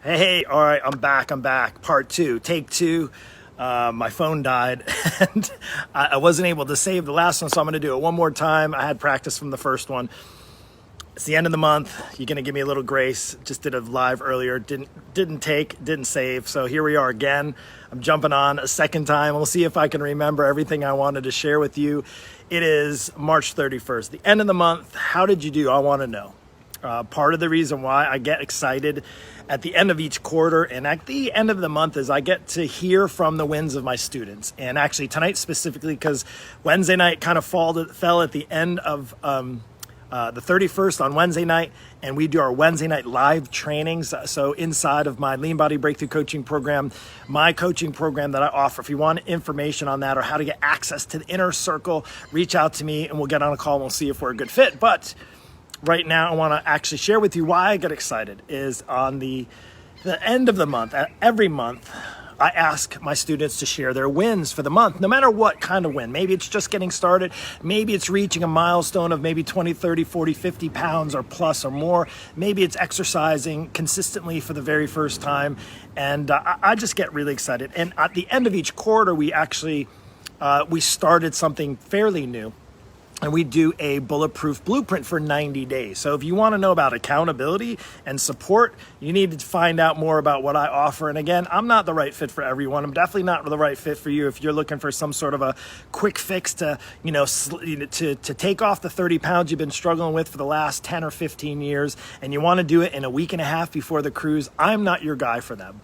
Hey, all right, I'm back. Part two, take two. My phone died and I wasn't able to save the last one, so I'm going to do it one more time. I had practice from the first one. It's the end of the month. You're going to give me a little grace. Just did a live earlier. Didn't save. So here we are again. I'm jumping on a second time. We'll see if I can remember everything I wanted to share with you. It is March 31st, the end of the month. How did you do? I want to know. Part of the reason why I get excited at the end of each quarter and at the end of the month is I get to hear from the wins of my students. And actually tonight specifically, because Wednesday night kind of fell at the end of the 31st on Wednesday night, and we do our Wednesday night live trainings. So inside of my Lean Body Breakthrough Coaching Program, my coaching program that I offer, if you want information on that or how to get access to the inner circle, reach out to me and we'll get on a call and we'll see if we're a good fit. But right now, I want to actually share with you why I get excited is on the end of the month. Every month, I ask my students to share their wins for the month, no matter what kind of win. Maybe it's just getting started. Maybe it's reaching a milestone of maybe 20, 30, 40, 50 pounds or plus or more. Maybe it's exercising consistently for the very first time. And I just get really excited. And at the end of each quarter, we actually, we started something fairly new. And we do a bulletproof blueprint for 90 days. So if you want to know about accountability and support, you need to find out more about what I offer. And again, I'm not the right fit for everyone. I'm definitely not the right fit for you if you're looking for some sort of a quick fix to, to take off the 30 pounds you've been struggling with for the last 10 or 15 years, and you want to do it in a week and a half before the cruise. I'm not your guy for that.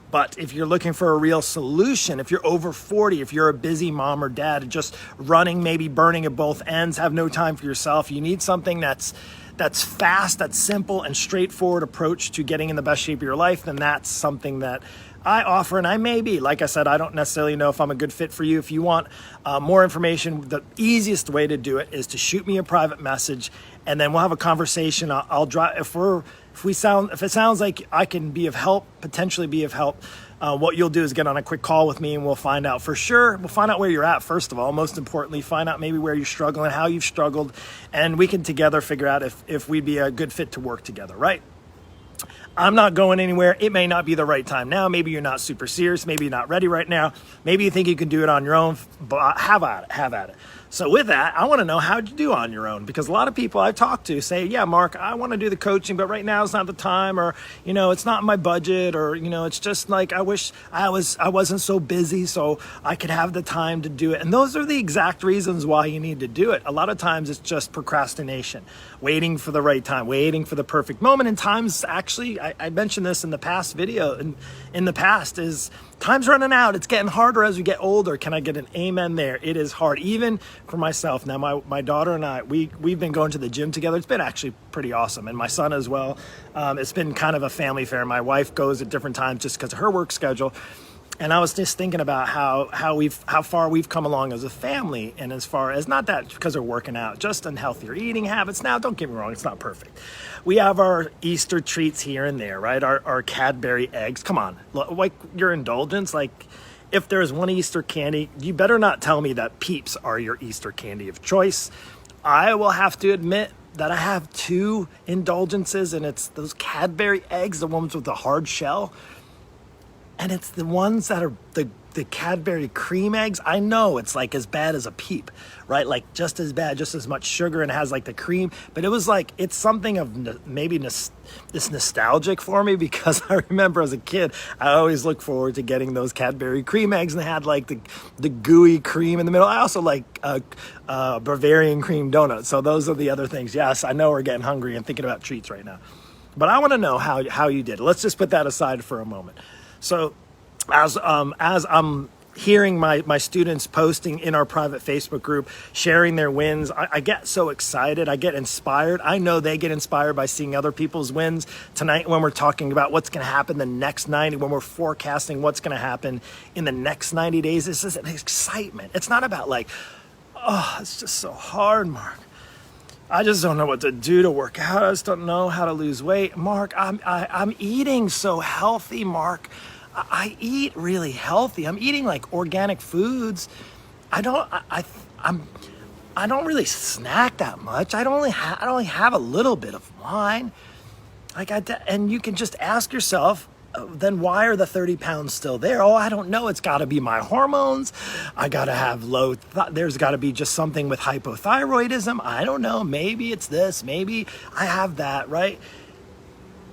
But if you're looking for a real solution, if you're over 40, if you're a busy mom or dad, just running, maybe burning at both ends, have no time for yourself, you need something that's fast, that's simple and straightforward approach to getting in the best shape of your life, then that's something that I offer. And I may be, like I said, I don't necessarily know if I'm a good fit for you. If you want more information, the easiest way to do it is to shoot me a private message, and then we'll have a conversation. I'll drive if it sounds like I can be of help, potentially be of help. What you'll do is get on a quick call with me and we'll find out for sure. We'll find out where you're at, first of all. Most importantly, find out maybe where you're struggling, how you've struggled, and we can together figure out if we'd be a good fit to work together, right? I'm not going anywhere. It may not be the right time now. Maybe you're not super serious. Maybe you're not ready right now. Maybe you think you can do it on your own, but have at it. So with that, I want to know how'd you do on your own? Because a lot of people I've talked to say, yeah, Mark, I want to do the coaching, but right now it's not the time, or, it's not in my budget, or, it's just like, I wish I wasn't so busy so I could have the time to do it. And those are the exact reasons why you need to do it. A lot of times it's just procrastination, waiting for the right time, waiting for the perfect moment. And times actually, I mentioned this in the past video, in the past is time's running out. It's getting harder as we get older. Can I get an amen there? It is hard, even for myself. Now, my daughter and I, we've been going to the gym together. It's been actually pretty awesome. And my son as well. It's been kind of a family affair. My wife goes at different times just because of her work schedule. And I was just thinking about how far we've come along as a family, and as far as not that because we're working out, just in healthier eating habits. Now, don't get me wrong, it's not perfect. We have our Easter treats here and there, right? Our Cadbury eggs. Come on, like your indulgence. Like if there's one Easter candy, you better not tell me that Peeps are your Easter candy of choice. I will have to admit that I have two indulgences, and it's those Cadbury eggs, the ones with the hard shell. And it's the ones that are the Cadbury cream eggs. I know it's like as bad as a Peep, right? Like just as bad, just as much sugar, and has like the cream. But it was like, it's something of maybe this nostalgic for me, because I remember as a kid, I always look forward to getting those Cadbury cream eggs, and they had like the gooey cream in the middle. I also like Bavarian cream donuts. So those are the other things. Yes, I know we're getting hungry and thinking about treats right now. But I want to know how you did. Let's just put that aside for a moment. So as I'm hearing my students posting in our private Facebook group, sharing their wins, I get so excited. I get inspired. I know they get inspired by seeing other people's wins. Tonight, when we're talking about what's going to happen the next 90, when we're forecasting what's going to happen in the next 90 days, this is an excitement. It's not about like, oh, it's just so hard, Mark. I just don't know what to do to work out. I just don't know how to lose weight. Mark, I'm eating so healthy, Mark. I eat really healthy. I'm eating like organic foods. I don't really snack that much. I only have a little bit of wine. And you can just ask yourself, then why are the 30 pounds still there? Oh, I don't know. It's got to be my hormones. I got to have there's got to be just something with hypothyroidism. I don't know. Maybe it's this. Maybe I have that, right?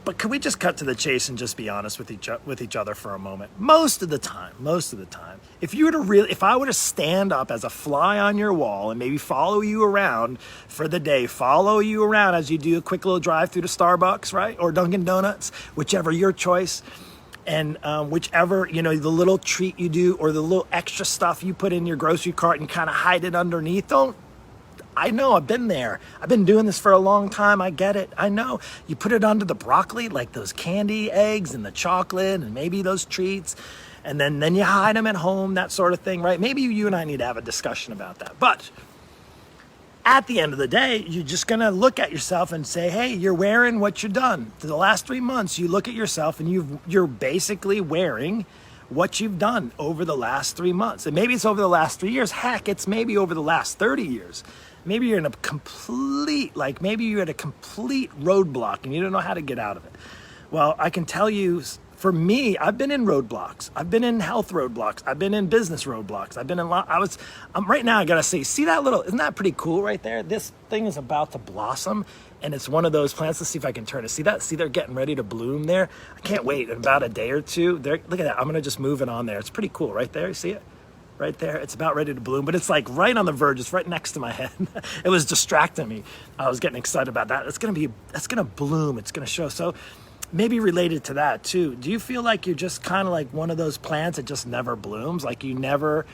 But can we just cut to the chase and just be honest with each other for a moment? Most of the time, if I were to stand up as a fly on your wall and maybe follow you around for the day, follow you around as you do a quick little drive through to Starbucks, right? Or Dunkin' Donuts, whichever your choice. And whichever, the little treat you do or the little extra stuff you put in your grocery cart and kind of hide it underneath. I know, I've been there. I've been doing this for a long time. I get it. I know. You put it under the broccoli, like those candy eggs and the chocolate and maybe those treats. And then you hide them at home, that sort of thing, right? Maybe you and I need to have a discussion about that. But at the end of the day, you're just going to look at yourself and say, hey, you're wearing what you've done. For the last 3 months, you look at yourself and you're basically wearing what you've done over the last 3 months. And maybe it's over the last 3 years. Heck, it's maybe over the last 30 years. Maybe you're in a complete roadblock and you don't know how to get out of it. Well, I can tell you, for me, I've been in roadblocks. I've been in health roadblocks. I've been in business roadblocks. Right now, I gotta say, see that isn't that pretty cool right there? This thing is about to blossom and it's one of those plants. Let's see if I can turn it. See that? See, they're getting ready to bloom there. I can't wait. In about a day or two, look at that. I'm gonna just move it on there. It's pretty cool right there. You see it? Right there, it's about ready to bloom, but it's like right on the verge. It's right next to my head. It was distracting me. I was getting excited about that. It's gonna bloom. It's gonna show. So maybe related to that too. Do you feel like you're just kind of like one of those plants that just never blooms? Like you never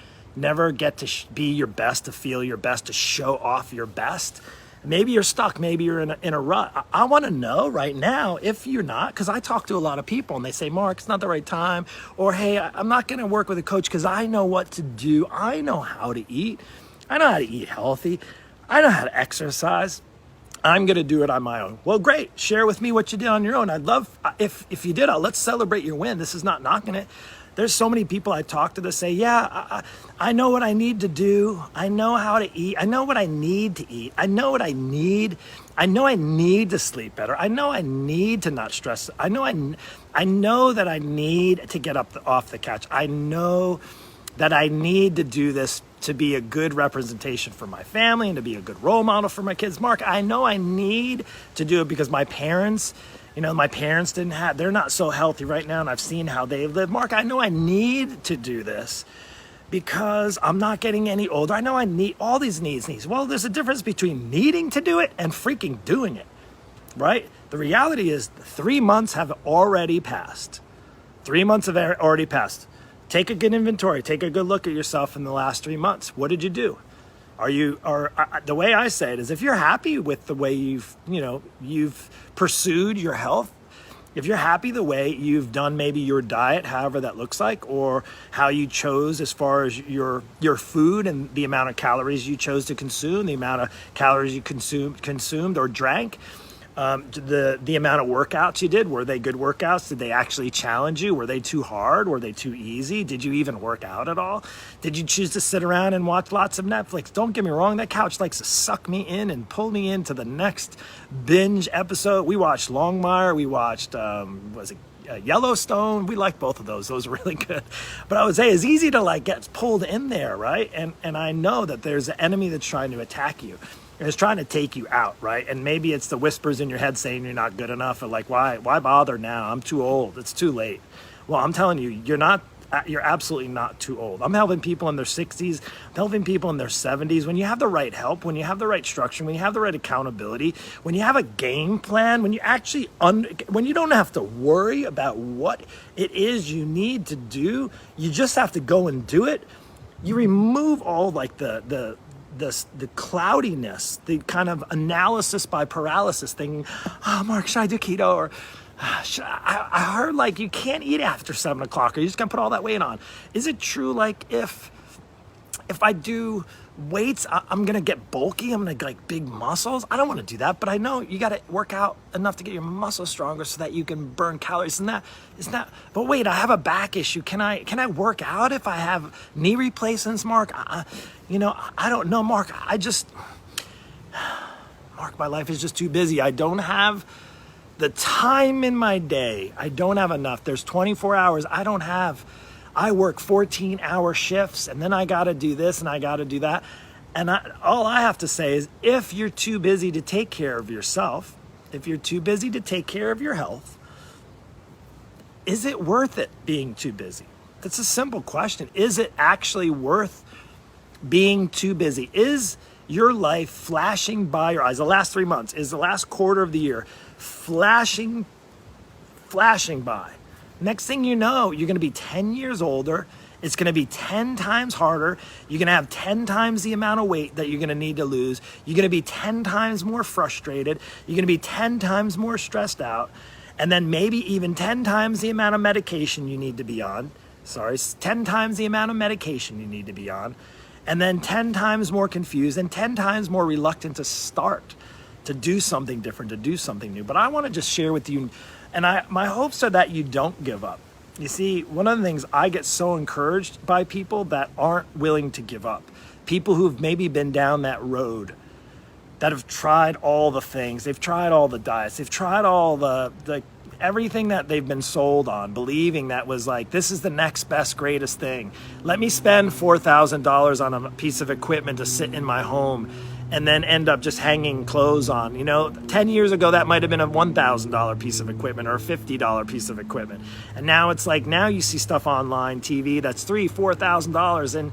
get to be your best, to feel your best, to show off your best? Maybe you're stuck. Maybe you're in a rut. I want to know right now if you're not, because I talk to a lot of people and they say, Mark, it's not the right time. Or, hey, I'm not going to work with a coach because I know what to do. I know how to eat. I know how to eat healthy. I know how to exercise. I'm going to do it on my own. Well, great. Share with me what you did on your own. I'd love, if you did, let's celebrate your win. This is not knocking it. There's so many people I talk to that say, yeah, I know what I need to do. I know how to eat. I know what I need to eat. I know what I need. I know I need to sleep better. I know I need to not stress. I know that I need to get up off the couch. I know that I need to do this to be a good representation for my family and to be a good role model for my kids. Mark, I know I need to do it because my parents they're not so healthy right now, and I've seen how they live. Mark, I know I need to do this because I'm not getting any older. I know I need all these needs. Well, there's a difference between needing to do it and freaking doing it, right? The reality is 3 months have already passed. 3 months have already passed. Take a good inventory. Take a good look at yourself in the last 3 months. What did you do? The way I say it is, if you're happy with the way you've pursued your health, if you're happy the way you've done maybe your diet, however that looks like, or how you chose as far as your food and the amount of calories you chose to consume, the amount of calories you consumed or drank, the amount of workouts you did, were they good workouts? Did they actually challenge you? Were they too hard? Were they too easy? Did you even work out at all? Did you choose to sit around and watch lots of Netflix? Don't get me wrong, that couch likes to suck me in and pull me into the next binge episode. We watched Longmire. We watched, Yellowstone. We liked both of those. Those were really good. But I would say it's easy to get pulled in there, right? And I know that there's an enemy that's trying to attack you. And it's trying to take you out, right? And maybe it's the whispers in your head saying you're not good enough, or why bother now? I'm too old. It's too late. Well, I'm telling you, you're absolutely not too old. I'm helping people in their 60s, I'm helping people in their 70s. When you have the right help, when you have the right structure, when you have the right accountability, when you have a game plan, when you actually when you don't have to worry about what it is you need to do, you just have to go and do it. You remove all the cloudiness, the kind of analysis by paralysis thing. Oh, Mark, should I do keto? Or I heard you can't eat after 7 o'clock, or you just gonna put all that weight on. Is it true? If I do weights, I'm gonna get bulky. I'm gonna get big muscles. I don't want to do that, but I know you got to work out enough to get your muscles stronger so that you can burn calories. Isn't that? But wait, I have a back issue. Can I work out if I have knee replacements, Mark? I don't know, Mark. Mark, my life is just too busy. I don't have The time in my day, I don't have enough. There's 24 hours. I work 14-hour shifts, and then I got to do this and I got to do that. And all I have to say is, if you're too busy to take care of yourself, if you're too busy to take care of your health, is it worth it being too busy? That's a simple question. Is it actually worth being too busy? Is your life flashing by your eyes? The last 3 months, is the last quarter of the year flashing by? Next thing you know, you're going to be 10 years older. It's going to be 10 times harder. You're going to have 10 times the amount of weight that you're going to need to lose. You're going to be 10 times more frustrated. You're going to be 10 times more stressed out. And then maybe even 10 times the amount of medication you need to be on. 10 times the amount of medication you need to be on. And then 10 times more confused and 10 times more reluctant to start, to do something different, to do something new. But I want to just share with you, and my hopes are that you don't give up. You see, one of the things, I get so encouraged by people that aren't willing to give up. People who've maybe been down that road, that have tried all the things. They've tried all the diets. They've tried all the everything that they've been sold on, believing that was like, this is the next best, greatest thing. Let me spend $4,000 on a piece of equipment to sit in my home and then end up just hanging clothes on. 10 years ago, that might have been a $1,000 piece of equipment or a $50 piece of equipment. And now it's like, now you see stuff online, TV, that's $3,000, $4,000. And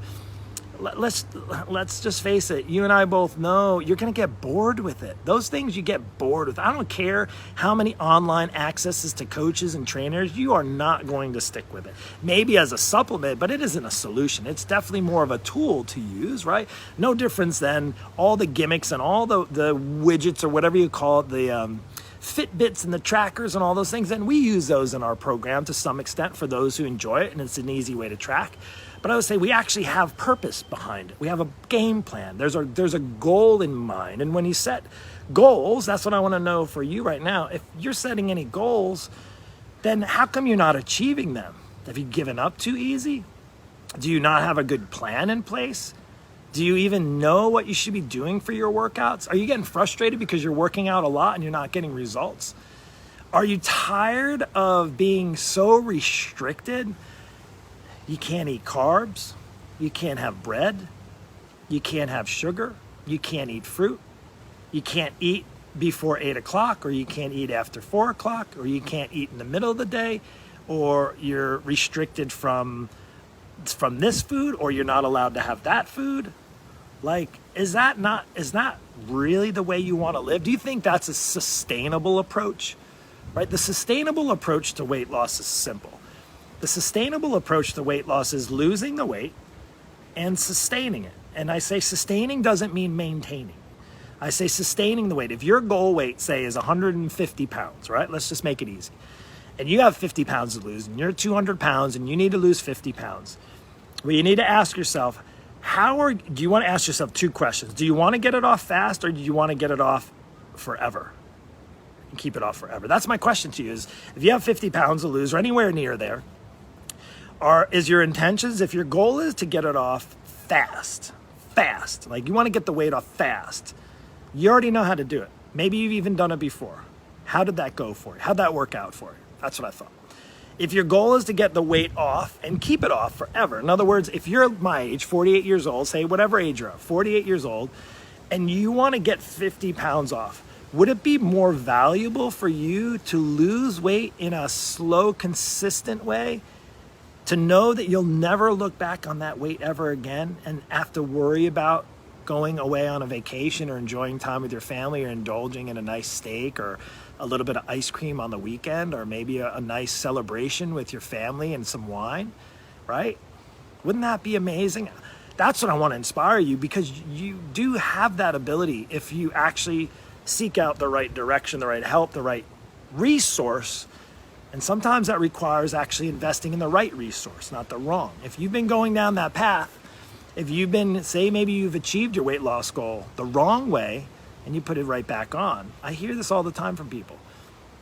let's just face it. You and I both know you're going to get bored with it. Those things you get bored with. I don't care how many online accesses to coaches and trainers, you are not going to stick with it. Maybe as a supplement, but it isn't a solution. It's definitely more of a tool to use, right? No difference than all the gimmicks and all the widgets or whatever you call it, the Fitbits and the trackers and all those things. And we use those in our program to some extent for those who enjoy it, and it's an easy way to track. But I would say we actually have purpose behind it. We have a game plan. There's a goal in mind. And when you set goals, that's what I want to know for you right now. If you're setting any goals, then how come you're not achieving them? Have you given up too easy? Do you not have a good plan in place? Do you even know what you should be doing for your workouts? Are you getting frustrated because you're working out a lot and you're not getting results? Are you tired of being so restricted? You can't eat carbs, you can't have bread, you can't have sugar, you can't eat fruit, you can't eat before 8 o'clock, or you can't eat after 4 o'clock, or you can't eat in the middle of the day, or you're restricted from this food, or you're not allowed to have that food. Like, is that really the way you want to live? Do you think that's a sustainable approach? Right? The sustainable approach to weight loss is simple. The sustainable approach to weight loss is losing the weight and sustaining it. And I say sustaining doesn't mean maintaining. I say sustaining the weight. If your goal weight, say, is 150 pounds, right? Let's just make it easy. And you have 50 pounds to lose, and you're 200 pounds, and you need to lose 50 pounds. Well, you need to ask yourself, do you want to ask yourself 2 questions? Do you want to get it off fast, or do you want to get it off forever? And keep it off forever. That's my question to you, is if you have 50 pounds to lose, or anywhere near there, is your intentions, if your goal is to get it off fast, like you want to get the weight off fast, you already know how to do it. Maybe you've even done it before. How did that go for you? How'd that work out for you? That's what I thought. If your goal is to get the weight off and keep it off forever, in other words, if you're my age, 48 years old, say whatever age you're at, 48 years old, and you want to get 50 pounds off, would it be more valuable for you to lose weight in a slow, consistent way, to know that you'll never look back on that weight ever again and have to worry about going away on a vacation or enjoying time with your family or indulging in a nice steak or a little bit of ice cream on the weekend, or maybe a nice celebration with your family and some wine, right? Wouldn't that be amazing? That's what I want to inspire you, because you do have that ability if you actually seek out the right direction, the right help, the right resource. And sometimes that requires actually investing in the right resource, not the wrong. If you've been going down that path, if you've been, say maybe you've achieved your weight loss goal the wrong way and you put it right back on. I hear this all the time from people.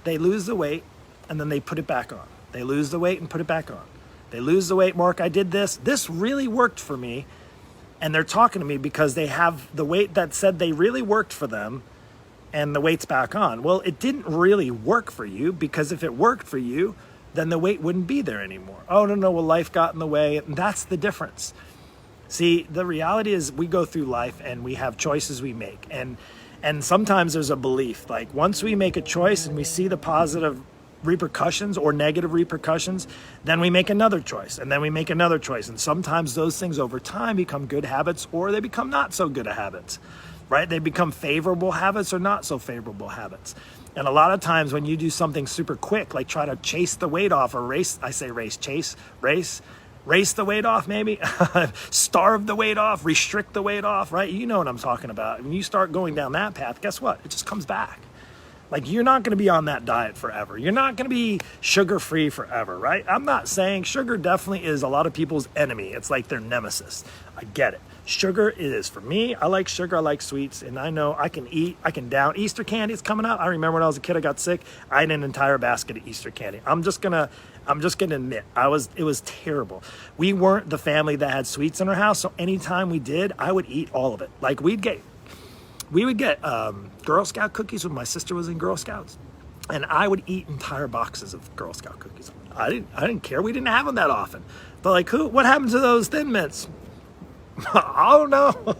They lose the weight and then they put it back on. They lose the weight and put it back on. They lose the weight, Mark, I did this. This really worked for me. And they're talking to me because they have the weight that said they really worked for them, and the weight's back on. Well, it didn't really work for you, because if it worked for you, then the weight wouldn't be there anymore. Oh, no, well, life got in the way. And that's the difference. See, the reality is we go through life and we have choices we make. And sometimes there's a belief, like once we make a choice and we see the positive repercussions or negative repercussions, then we make another choice, and then we make another choice. And sometimes those things over time become good habits, or they become not so good habits, right? They become favorable habits or not so favorable habits. And a lot of times when you do something super quick, like try to chase the weight off, or race the weight off, maybe starve the weight off, restrict the weight off, right? You know what I'm talking about. When you start going down that path, guess what? It just comes back. Like, you're not going to be on that diet forever. You're not going to be sugar-free forever, right? I'm not saying sugar definitely is a lot of people's enemy. It's like their nemesis. I get it. Sugar is, for me, I like sugar, I like sweets, and I know I can down. Easter candy is coming up. I remember when I was a kid, I got sick. I ate an entire basket of Easter candy. I'm just gonna admit, it was terrible. We weren't the family that had sweets in our house, so anytime we did, I would eat all of it. Like, we would get Girl Scout cookies when my sister was in Girl Scouts, and I would eat entire boxes of Girl Scout cookies. I didn't care. We didn't have them that often. But like, what happened to those Thin Mints? I don't know.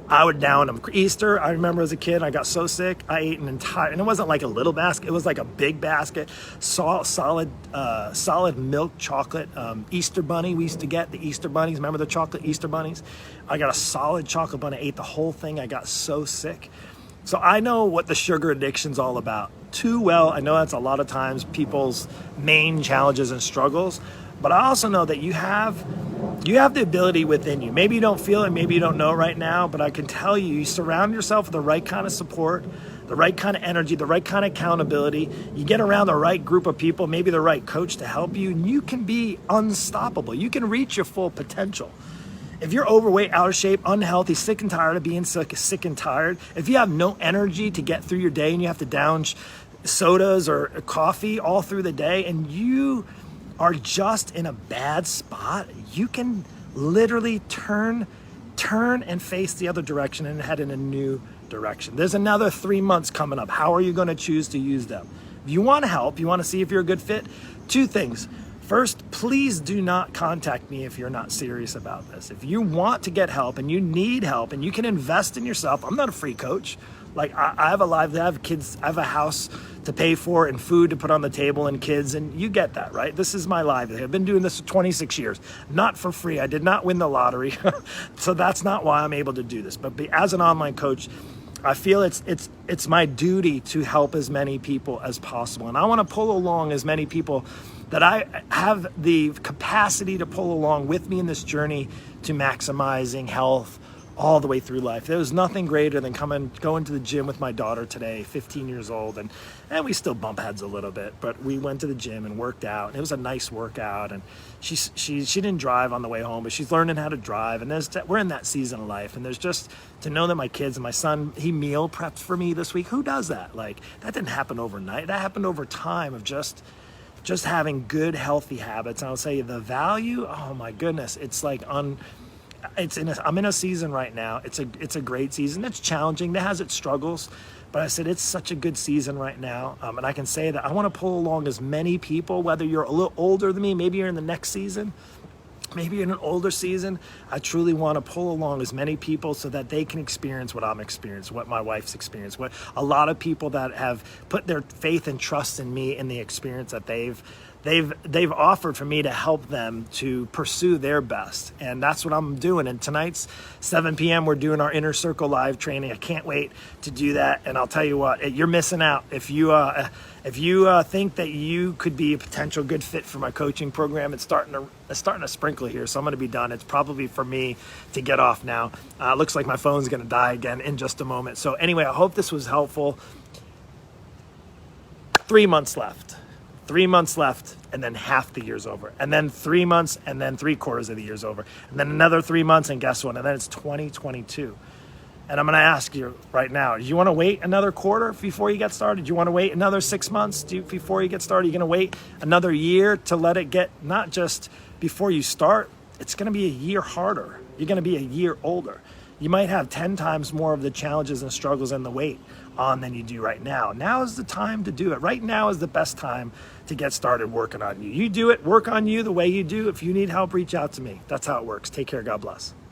I would down them. Easter, I remember as a kid, I got so sick, I ate an entire, and it wasn't like a little basket, it was like a big basket, solid milk chocolate Easter bunny. We used to get the Easter bunnies. Remember the chocolate Easter bunnies? I got a solid chocolate bunny, ate the whole thing. I got so sick. So I know what the sugar addiction's all about too well. I know that's a lot of times people's main challenges and struggles, but I also know that you have the ability within you. Maybe you don't feel it, maybe you don't know right now, but I can tell you, you surround yourself with the right kind of support, the right kind of energy, the right kind of accountability. You get around the right group of people, maybe the right coach to help you, and you can be unstoppable. You can reach your full potential. If you're overweight, out of shape, unhealthy, sick and tired of being sick and tired, if you have no energy to get through your day and you have to down sodas or coffee all through the day, and you are just in a bad spot, you can literally turn and face the other direction and head in a new direction. There's another 3 months coming up. How are you going to choose to use them? If you want to help, you want to see if you're a good fit, 2 things. First, please do not contact me if you're not serious about this. If you want to get help and you need help and you can invest in yourself, I'm not a free coach. Like, I have kids, I have a house to pay for and food to put on the table and kids, and you get that, right? This is my livelihood. I've been doing this for 26 years, not for free. I did not win the lottery, so that's not why I'm able to do this. But as an online coach, I feel it's my duty to help as many people as possible, and I want to pull along as many people that I have the capacity to pull along with me in this journey to maximizing health all the way through life. There was nothing greater than going to the gym with my daughter today, 15 years old, and we still bump heads a little bit, but we went to the gym and worked out, and it was a nice workout, and she didn't drive on the way home, but she's learning how to drive, and we're in that season of life, and there's just to know that my kids and my son, he meal prepped for me this week. Who does that? Like, that didn't happen overnight. That happened over time of just having good, healthy habits. And I'll tell you the value, oh my goodness, it's like I'm in a season right now. It's a great season. It's challenging. It has its struggles, but I said it's such a good season right now. And I can say that I want to pull along as many people, whether you're a little older than me, maybe you're in the next season, maybe you're in an older season. I truly want to pull along as many people so that they can experience what I'm experiencing, what my wife's experienced, what a lot of people that have put their faith and trust in me and the experience that they've offered for me to help them to pursue their best. And that's what I'm doing. And tonight's 7 p.m. we're doing our Inner Circle live training. I can't wait to do that. And I'll tell you what, you're missing out. If you think that you could be a potential good fit for my coaching program, it's starting to sprinkle here. So I'm going to be done. It's probably for me to get off now. Looks like my phone's going to die again in just a moment. So anyway, I hope this was helpful. 3 months left. 3 months left, and then half the year's over. And then 3 months, and then 3/4 of the year's over. And then another 3 months, and guess what? And then it's 2022. And I'm going to ask you right now, do you want to wait another quarter before you get started? Do you want to wait another 6 months before you get started? You're going to wait another year to let it get, not just before you start, it's going to be a year harder. You're going to be a year older. You might have 10 times more of the challenges and struggles and the weight on than you do right now. Now is the time to do it. Right now is the best time to get started working on you. You do it, work on you the way you do. If you need help, reach out to me. That's how it works. Take care. God bless.